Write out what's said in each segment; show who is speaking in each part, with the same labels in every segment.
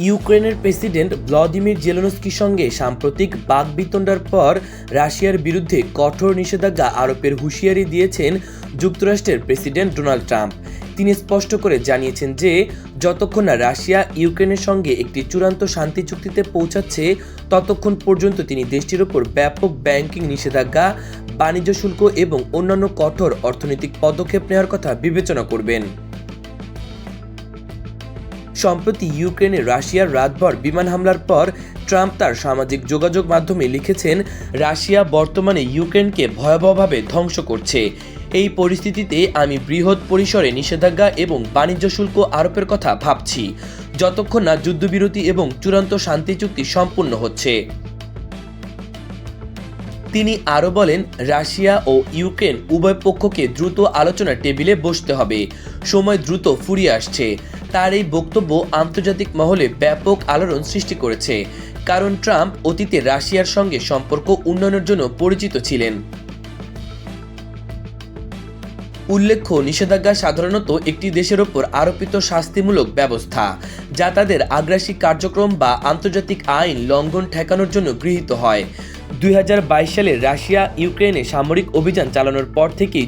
Speaker 1: ইউক্রেনের president Vladimir জেলেনস্কির সঙ্গে সাম্প্রতিক বাকবিতণ্ডার পর রাশিয়ার বিরুদ্ধে কঠোর নিষেধাজ্ঞা আরোপের হুঁশিয়ারি দিয়েছেন যুক্তরাষ্ট্রের প্রেসিডেন্ট ডোনাল্ড ট্রাম্প। তিনি স্পষ্ট করে জানিয়েছেন যে যতক্ষণ না রাশিয়া ইউক্রেনের সঙ্গে একটি চূড়ান্ত শান্তি চুক্তিতে পৌঁছাচ্ছে ততক্ষণ পর্যন্ত তিনি দেশটির ওপর ব্যাপক ব্যাংকিং নিষেধাজ্ঞা, বাণিজ্য শুল্ক এবং অন্যান্য কঠোর অর্থনৈতিক পদক্ষেপ নেওয়ার কথা বিবেচনা করবেন। সম্প্রতি ইউক্রেনে রাশিয়ার রাতভর বিমান হামলার পর ট্রাম্প তার সামাজিক যোগাযোগ মাধ্যমে লিখেছেন, রাশিয়া বর্তমানে ইউক্রেনকে ভয়াবহভাবে ধ্বংস করছে। এই পরিস্থিতিতে আমি বৃহৎ পরিসরে নিষেধাজ্ঞা এবং বাণিজ্য শুল্ক আরোপের কথা ভাবছি, যতক্ষণ না যুদ্ধবিরতি এবং চূড়ান্ত শান্তি চুক্তি সম্পূর্ণ হচ্ছে। তিনি আরও বলেন, রাশিয়া ও ইউক্রেন উভয় পক্ষকে দ্রুত আলোচনার টেবিলে বসতে হবে, সময় দ্রুত ফুরিয়ে আসছে। তার এই বক্তব্য আন্তর্জাতিক মহলে ব্যাপক আলোড়ন সৃষ্টি করেছে, কারণ ট্রাম্প অতীতে রাশিয়ার সঙ্গে সম্পর্ক উন্নয়নের জন্য পরিচিত ছিলেন। উল্লেখ্য, নিষেধাজ্ঞা সাধারণত একটি দেশের ওপর আরোপিত শাস্তিমূলক ব্যবস্থা, যা তাদের আগ্রাসী কার্যক্রম বা আন্তর্জাতিক আইন লঙ্ঘন ঠেকানোর জন্য গৃহীত হয়। 2022 সালে রাশিয়া ইউক্রেনে সামরিক অভিযান চালানোর পর থেকেই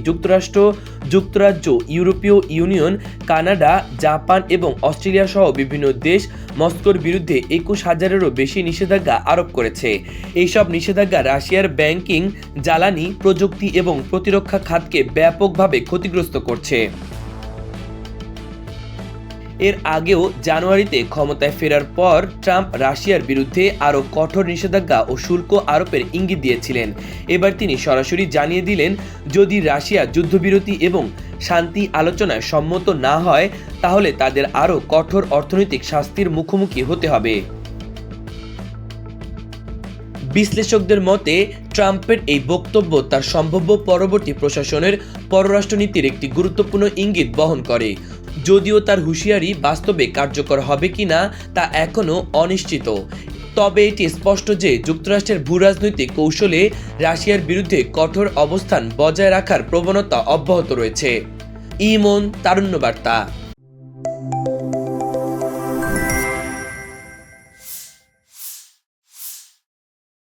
Speaker 1: যুক্তরাজ্য, ইউরোপীয় ইউনিয়ন, কানাডা, জাপান এবং অস্ট্রেলিয়া সহ বিভিন্ন দেশ মস্কোর বিরুদ্ধে 21,000-এরও বেশি নিষেধাজ্ঞা আরোপ করেছে। এইসব নিষেধাজ্ঞা রাশিয়ার ব্যাংকিং, জ্বালানি, প্রযুক্তি এবং প্রতিরক্ষা খাতকে ব্যাপকভাবে ক্ষতিগ্রস্ত করছে। এর আগেও জানুয়ারিতে ক্ষমতায় ফেরার পর ট্রাম্প রাশিয়ার বিরুদ্ধে আরও কঠোর নিষেধাজ্ঞা ও শুল্ক আরোপের ইঙ্গিত দিয়েছিলেন। এবার তিনি সরাসরি জানিয়ে দিলেন, যদি রাশিয়া যুদ্ধবিরতি এবং শান্তি আলোচনায় সম্মত না হয় তাহলে তাদের আরও কঠোর অর্থনৈতিক শাস্তির মুখোমুখি হতে হবে। বিশ্লেষকদের মতে ট্রাম্পের এই বক্তব্য তার সম্ভাব্য পরবর্তী প্রশাসনের পররাষ্ট্রনীতির একটি গুরুত্বপূর্ণ ইঙ্গিত বহন করে। যদিও তার হুঁশিয়ারি বাস্তবে কার্যকর হবে কিনা তা এখনও অনিশ্চিত, তবে এটি স্পষ্ট যে যুক্তরাষ্ট্রের ভূরাজনৈতিক কৌশলে রাশিয়ার বিরুদ্ধে কঠোর অবস্থান বজায় রাখার প্রবণতা অব্যাহত রয়েছে। ইমন, তারুণ্য বার্তা।